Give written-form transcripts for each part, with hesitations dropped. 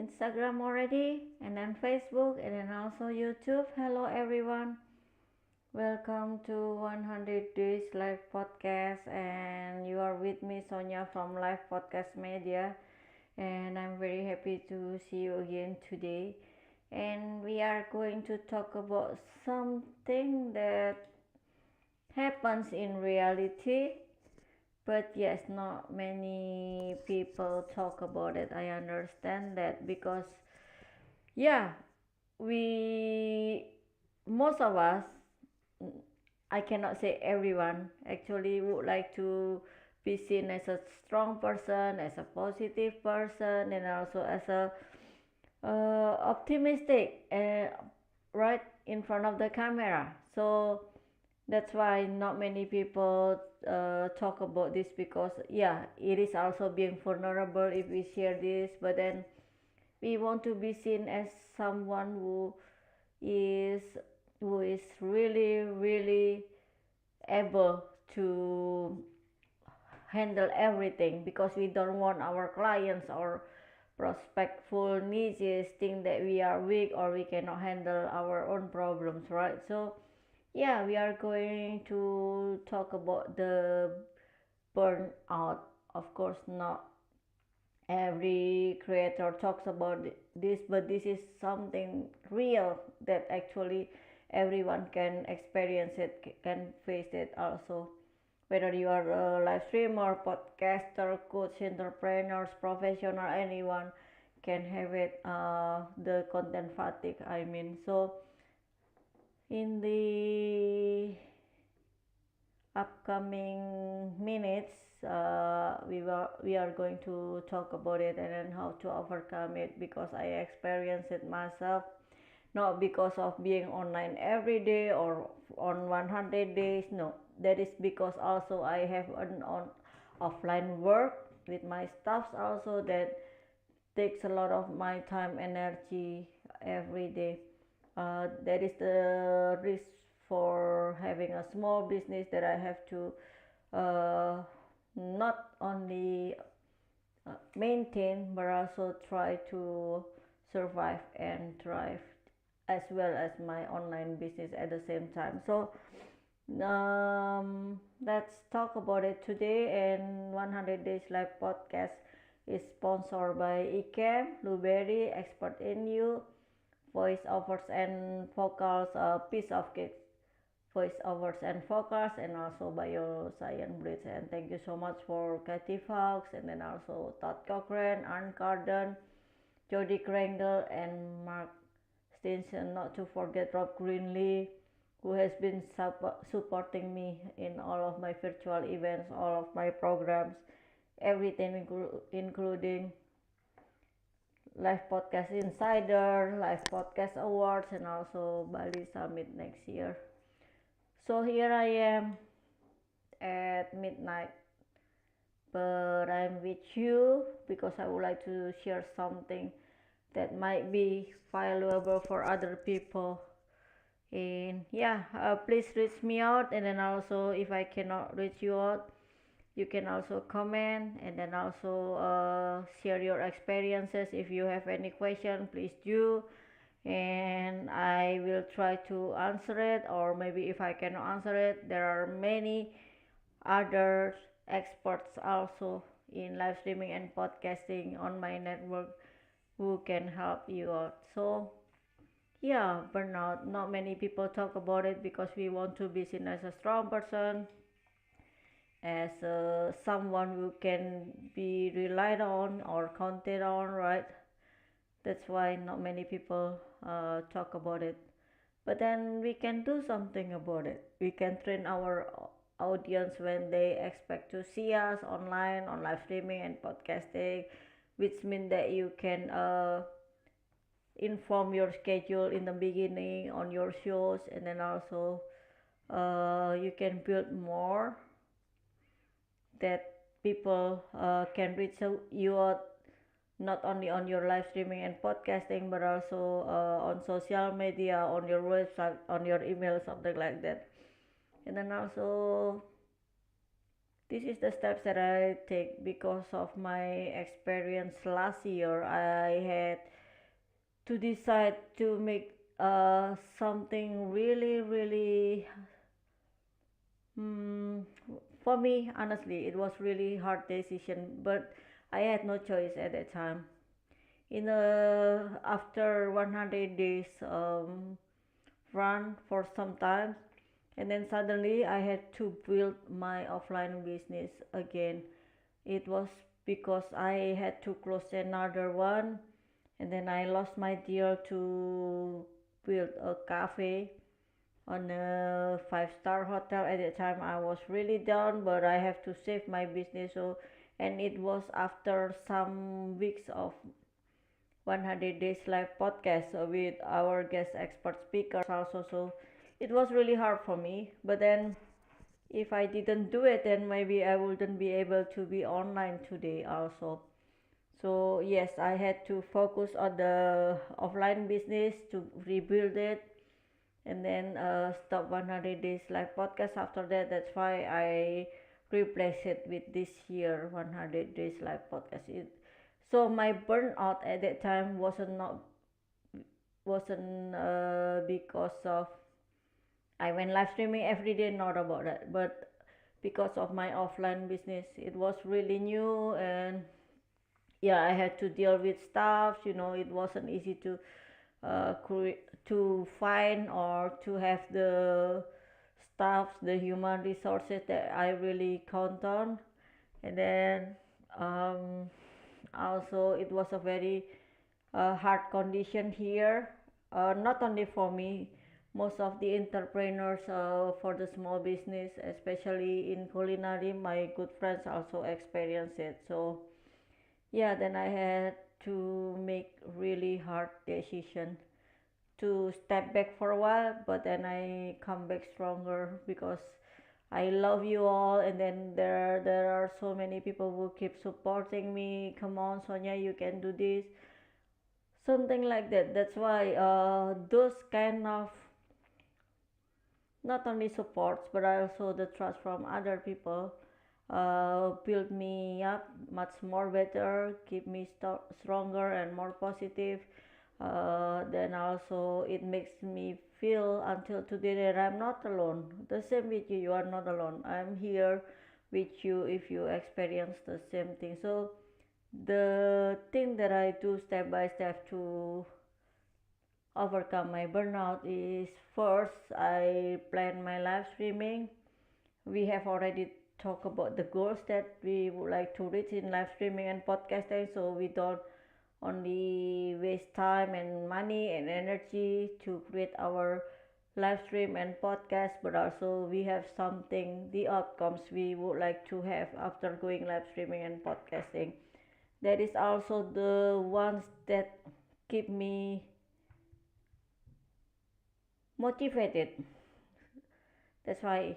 Instagram already, and then Facebook, and then also YouTube. Hello everyone, welcome to 100 Days Live Podcast, and you are with me Sonia from Live Podcast Media, and I'm very happy to see you again today. And we are going to talk about something that happens in reality, but yes, not many people talk about it. I understand that because, yeah, we, most of us, I cannot say everyone, actually would like to be seen as a strong person, as a positive person, and also as a optimistic, right in front of the camera. So that's why not many people talk about this because, yeah, it is also being vulnerable if we share this, but then we want to be seen as someone is who is really able to handle everything, because we don't want our clients or prospectful niches think that we are weak or we cannot handle our own problems, right? So yeah, we are going to talk about the burnout. Of course, not every creator talks about this, but this is something real that actually everyone can experience it, can face it also. Whether you are a live streamer, podcaster, coach, entrepreneurs, professional, anyone can have it. The content fatigue, I mean. So in the upcoming minutes, we are going to talk about it and then how to overcome it, because I experienced it myself, not because of being online every day or on 100 days. No, that is because also I have an offline work with my staffs also that takes a lot of my time, energy every day. That is the risk for having a small business, that I have to uh, not only maintain but also try to survive and thrive, as well as my online business at the same time. So let's talk about it today. And 100 Days Live Podcast is sponsored by Ecamm, Blueberry, Expert in You, voiceovers and vocals, piece of cake, voiceovers and vocals, and also Bioscience Bridge. And thank you so much for Katie Fox, and then also Todd Cochran, Arn Carden, Jody Krangel, and Mark Stinson. Not to forget Rob Greenlee, who has been supporting me in all of my virtual events, all of my programs, everything, including Live Podcast Insider, Live Podcast Awards, and also Bali Summit next year. So here I am at midnight, but I'm with you because I would like to share something that might be valuable for other people. And yeah, please reach me out, and then also if I cannot reach you out, you can also comment, and then also share your experiences. If you have any question, please do, and I will try to answer it, or maybe if I cannot answer it, there are many other experts also in live streaming and podcasting on my network who can help you out. So yeah, burnout, not many people talk about it because we want to be seen as a strong person, as someone who can be relied on or counted on, right? That's why not many people talk about it. But then we can do something about it. We can train our audience when they expect to see us online, on live streaming and podcasting, which means that you can inform your schedule in the beginning on your shows, and then also you can build more that people can reach you out, not only on your live streaming and podcasting, but also on social media, on your website, on your email, something like that. And then also, this is the steps that I take because of my experience last year. I had to decide to make something really, really, mm, for me, honestly, it was really hard decision, but I had no choice at that time. After 100 days run for some time, and then suddenly I had to build my offline business again. It was because I had to close another one, and then I lost my deal to build a cafe on a five-star hotel. At that time I was really down, but I have to save my business. So, and it was after some weeks of 100 days live podcast with our guest expert speakers also. So it was really hard for me, but then if I didn't do it, then maybe I wouldn't be able to be online today also. So yes, I had to focus on the offline business to rebuild it, and then stop 100 days live podcast after that. That's why I replace it with this year 100 days live podcast. So my burnout at that time wasn't because of I went live streaming every day, not about that, but because of my offline business. It was really new, and yeah, I had to deal with stuff. It wasn't easy to find or to have the staffs, the human resources that I really count on. And then um, also it was a very hard condition here, not only for me, most of the entrepreneurs for the small business, especially in culinary, my good friends also experience it. So yeah, then I had to make really hard decision to step back for a while, but then I come back stronger because I love you all, and then there are so many people who keep supporting me. Come on, Sonia, you can do this, something like that. That's why those kind of not only supports but also the trust from other people build me up much more better, keep me stronger and more positive. Then also it makes me feel until today that I'm not alone. The same with you, you are not alone. I'm here with you if you experience the same thing. So the thing that I do step by step to overcome my burnout is, first I plan my live streaming. We have already talked about the goals that we would like to reach in live streaming and podcasting, so we don't only waste time and money and energy to create our live stream and podcast, but also we have something, the outcomes we would like to have after going live streaming and podcasting. That is also the ones that keep me motivated. That's why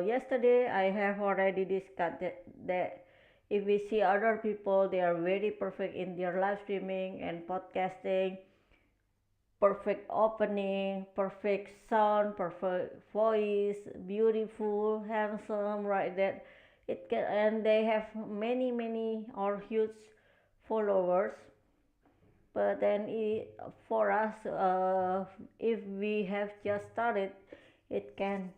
yesterday I have already discussed that if we see other people, they are very perfect in their live streaming and podcasting, perfect opening, perfect sound, perfect voice, beautiful, handsome, right? That it can, and they have many, many or huge followers. But then for us, if we have just started, it can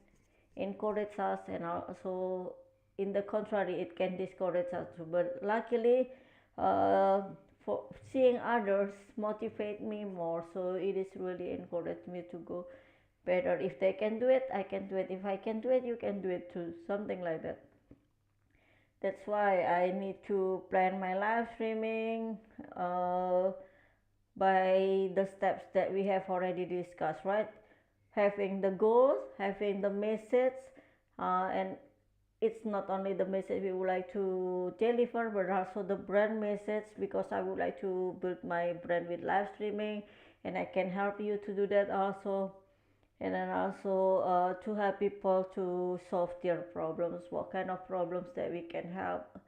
encourage us, and also in the contrary it can discourage us too. But luckily, uh, for seeing others motivate me more, so it is really encouraged me to go better. If they can do it, I can do it. If I can do it, you can do it too, something like that. That's why I need to plan my live streaming uh, by the steps that we have already discussed, right? Having the goals, having the message, and it's not only the message we would like to deliver, but also the brand message, because I would like to build my brand with live streaming, and I can help you to do that also. And then also to help people to solve their problems, what kind of problems that we can help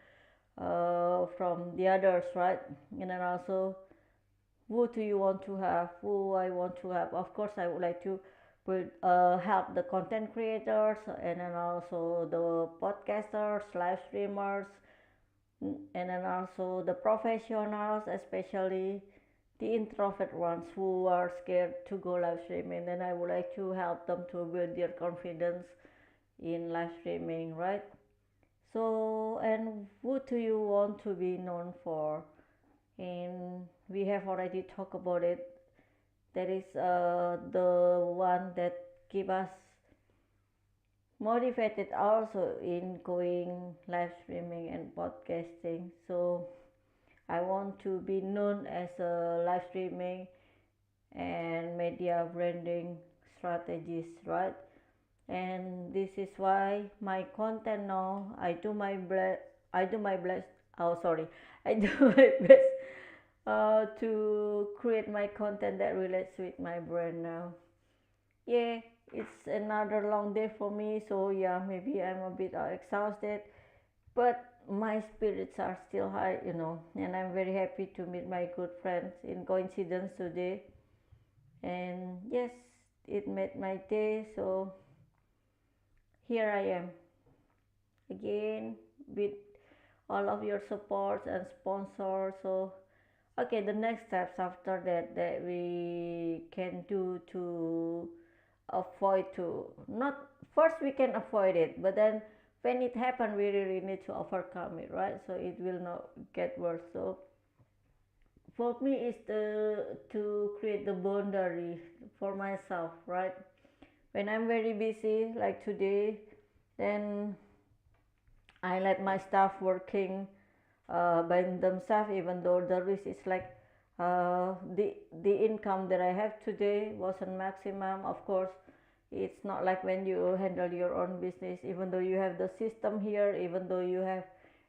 from the others, right? And then also, who do you want to have, who I want to have. Of course I would like to help the content creators, and then also the podcasters, live streamers, and then also the professionals, especially the introvert ones who are scared to go live streaming, then I would like to help them to build their confidence in live streaming, right? So, and what do you want to be known for? And we have already talked about it. That is the one that keep us motivated also in going live streaming and podcasting. So I want to be known as a live streaming and media branding strategist, right? And this is why my content now, I do my best. Oh, sorry, I do my best to create my content that relates with my brand now. Yeah, it's another long day for me, so yeah, maybe I'm a bit exhausted, but my spirits are still high, and I'm very happy to meet my good friends in coincidence today. And yes, it made my day, so here I am again with all of your support and sponsors. So okay, the next steps after that we can do to avoid to not first we can avoid it, but then when it happen we really need to overcome it, right? So it will not get worse. So for me is to create the boundary for myself, right? When I'm very busy like today, then I let my staff working by themselves, even though the risk is like the income that I have today wasn't maximum. Of course, it's not like when you handle your own business, even though you have the system here, even though you have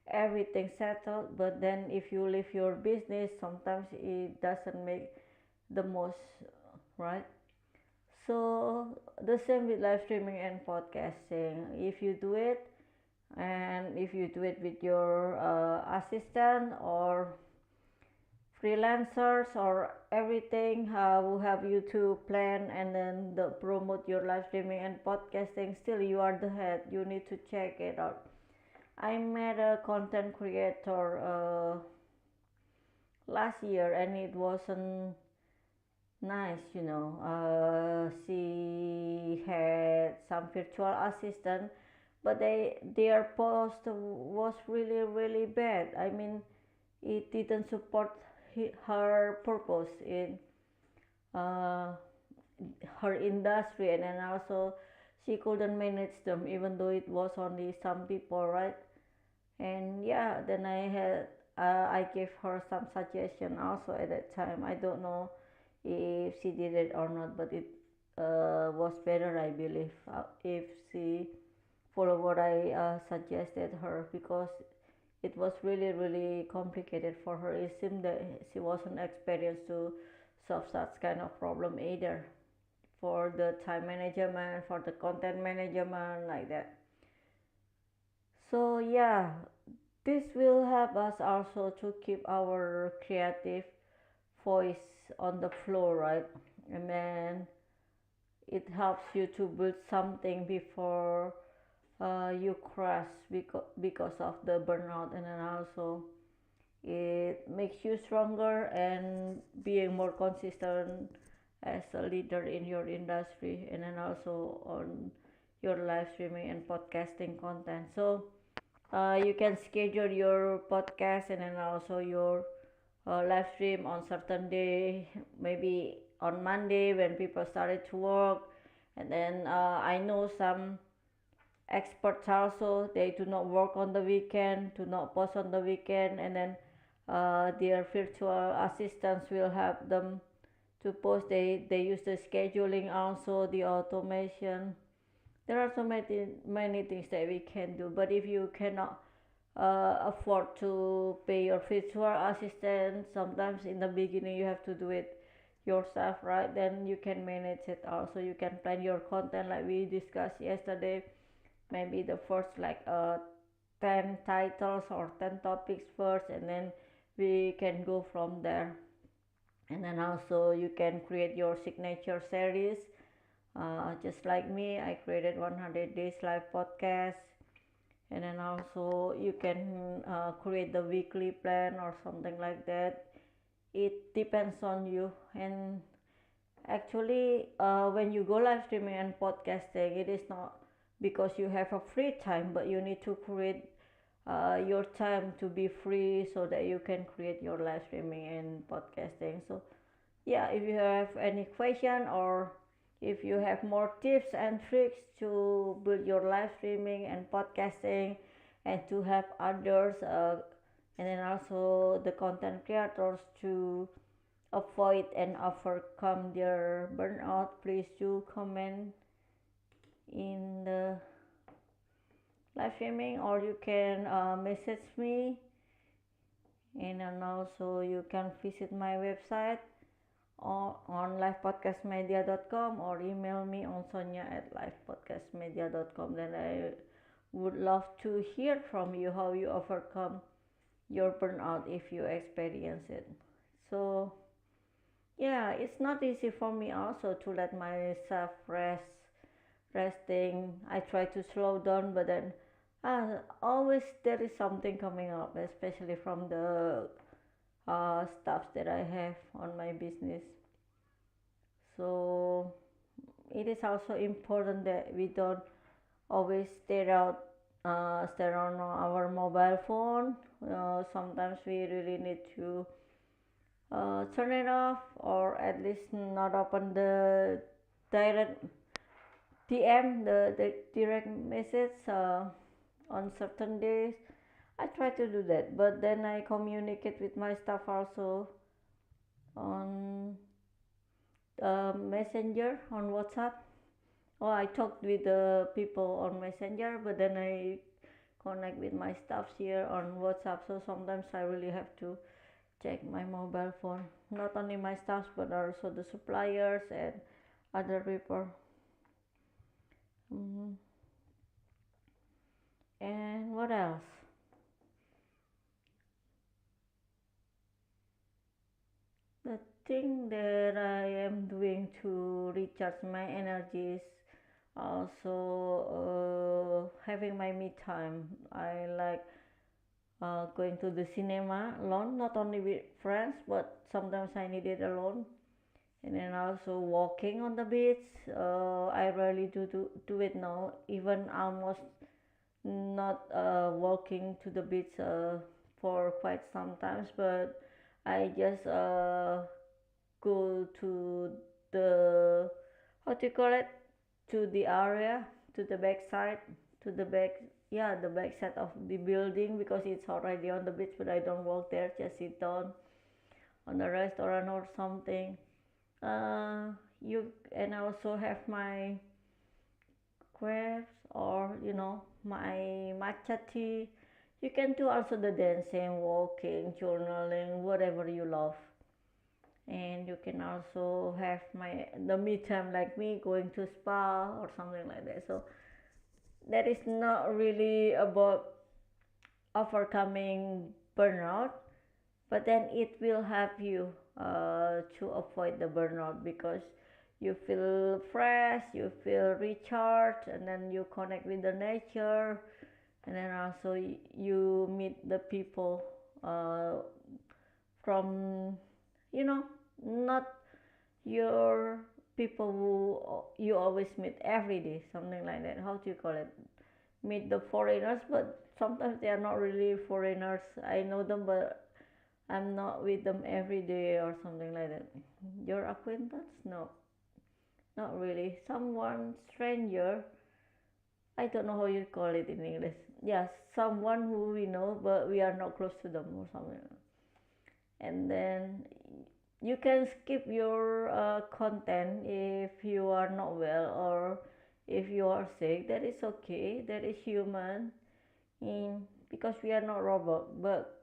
everything settled, but then if you leave your business, sometimes it doesn't make the most, right? So the same with live streaming and podcasting. If you do it, and if you do it with your assistant or freelancers or everything, how have you to plan and then promote your live streaming and podcasting, still you are the head, you need to check it out. I met a content creator last year and it wasn't nice, she had some virtual assistant, but their post was really really bad. I mean, it didn't support her purpose in uh, her industry, and then also she couldn't manage them even though it was only some people, right? And yeah, then I gave her some suggestion also at that time. I don't know if she did it or not, but it was better, I believe, if she followed what I suggested her, because it was really really complicated for her. It seemed that she wasn't experienced to solve such kind of problem either, for the time management, for the content management, like that. So yeah, this will help us also to keep our creative voice on the floor, right? And then it helps you to build something before you crash because of the burnout, and then also it makes you stronger and being more consistent as a leader in your industry, and then also on your live streaming and podcasting content. So you can schedule your podcast and then also your live stream on certain day, maybe on Monday when people started to work. And then I know some experts also, they do not work on the weekend, do not post on the weekend, and then their virtual assistants will help them to post. They use the scheduling, also the automation. There are so many things that we can do, but if you cannot afford to pay your virtual assistant, sometimes in the beginning you have to do it yourself, right? Then you can manage it also. You can plan your content like we discussed yesterday, maybe the first like 10 titles or 10 topics first, and then we can go from there. And then also you can create your signature series, just like me, I created 100 days live podcast. And then also you can create the weekly plan or something like that. it depends on you. And actually, when you go live streaming and podcasting, it is not because you have a free time, but you need to create your time to be free so that you can create your live streaming and podcasting. So yeah, if you have any question, or if you have more tips and tricks to build your live streaming and podcasting and to help others, and then also the content creators to avoid and overcome their burnout, please do comment in the live streaming, or you can message me, and then also you can visit my website or on livepodcastmedia.com, or email me on sonia@livepodcastmedia.com. Then I would love to hear from you how you overcome your burnout if you experience it. So yeah, it's not easy for me also to let myself resting. I try to slow down, but then always there is something coming up, especially from the stuff that I have on my business. So it is also important that we don't always stare on our mobile phone. Sometimes we really need to turn it off, or at least not open the direct DM, the direct message on certain days. I try to do that, but then I communicate with my staff also on Messenger on WhatsApp. Oh, I talked with the people on Messenger, but then I connect with my staffs here on WhatsApp. So sometimes I really have to check my mobile phone. Not only my staffs, but also the suppliers and other people. Mhm. And what else? The thing that I am doing to recharge my energy is also having my me time. I like going to the cinema alone, not only with friends, but sometimes I need it alone. And then also walking on the beach. I rarely do it now, even almost not walking to the beach for quite some times, but I just go to the, how do you call it, to the area, to the backside, to the back, yeah, the backside of the building, because it's already on the beach, but I don't walk there, just sit down on the restaurant or something. You, and I also have my crafts, or my matcha tea. You can do also the dancing, walking, journaling, whatever you love. And you can also have the me time, like me going to spa or something like that. So that is not really about overcoming burnout, but then it will help you to avoid the burnout, because you feel fresh, you feel recharged, and then you connect with the nature, and then also you meet the people uh, from, you know not your people who you always meet every day, something like that. How do you call it? Meet the foreigners, but sometimes they are not really foreigners. I know them, but I'm not with them every day or something like that. Your acquaintance? No, not really. Someone stranger. I don't know how you call it in English. Yes, someone who we know, but we are not close to them or something. And then you can skip your content if you are not well, or if you are sick. That is okay. That is human. Because we are not robot, but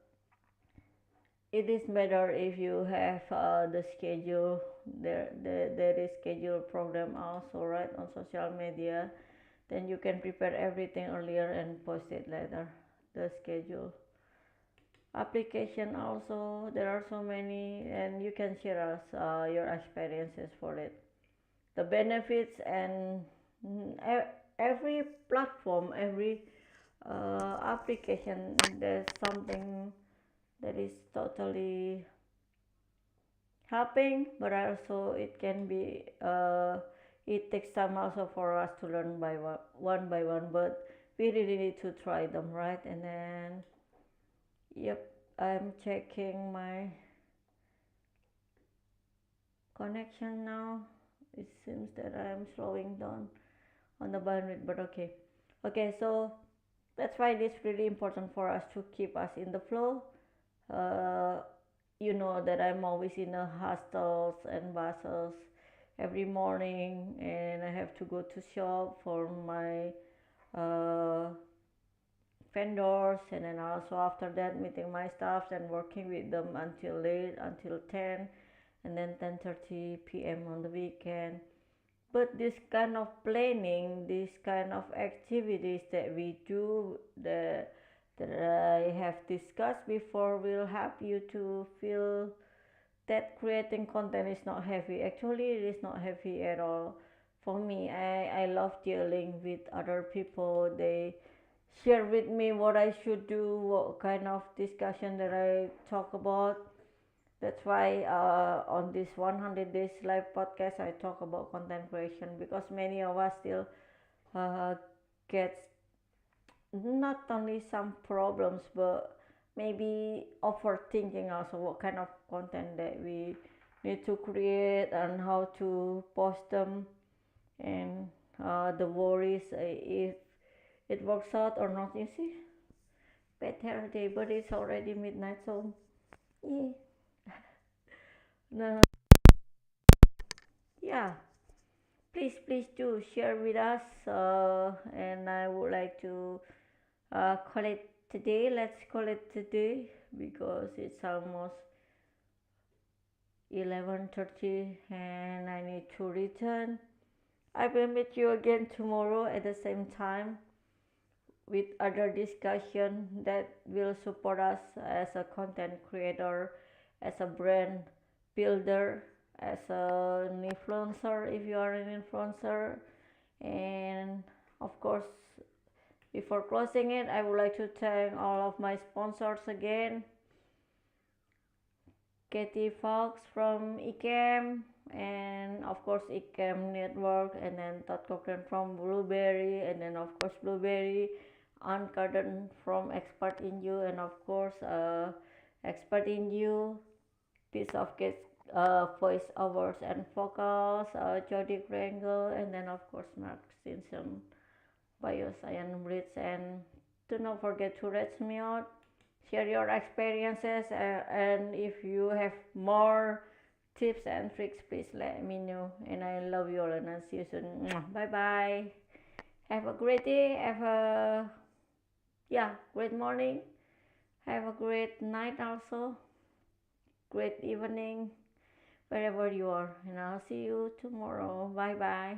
it is better if you have the schedule. There is schedule program also, right, on social media. Then you can prepare everything earlier and post it later, the schedule. Application also, there are so many, and you can share us your experiences for it, the benefits, and every platform, every application, there's something that is totally helping, but also it can be it takes time also for us to learn one by one, but we really need to try them, right? And then yep, I'm checking my connection now. It seems that I'm slowing down on the bandwidth, but okay, so that's why it's really important for us to keep us in the flow. uh, you know that I'm always in the hostels and buses every morning, and I have to go to shop for my uh, vendors, and then also after that meeting my staffs and working with them until late, until 10, and then 10:30 p.m. on the weekend. But this kind of planning, this kind of activities that we do, that I have discussed before, will help you to feel that creating content is not heavy. Actually, it is not heavy at all. For me, I love dealing with other people. They share with me what I should do, what kind of discussion that I talk about. That's why on this 100 Days Live podcast, I talk about content creation, because many of us still uh, get not only some problems, but maybe overthinking also what kind of content that we need to create and how to post them, and the worries if it works out or not. You see, better day, but it's already midnight, so yeah. No, yeah. Please do share with us, and I would like to call it today. Let's call it today because it's almost 11:30 and I need to return. I will meet you again tomorrow at the same time with other discussion that will support us as a content creator, as a brand builder, as an influencer if you are an influencer. And of course, before closing it, I would like to thank all of my sponsors again. Katie Fox from Ecam, and of course Ecam Network, and then Todd Cochran from Blueberry, and then of course Blueberry, Aunt Garden from Expert in You, and of course Expert in You, piece of cake, voice overs and vocals, Jody Kringle, and then of course Mark Stinson, Bioscience Bridge, and do not forget to reach me out, share your experiences, and if you have more tips and tricks, please let me know. And I love you all, and I'll see you soon. Bye bye. Have a great day. Have a great morning. Have a great night also. Great evening wherever you are. And I'll see you tomorrow. Bye bye.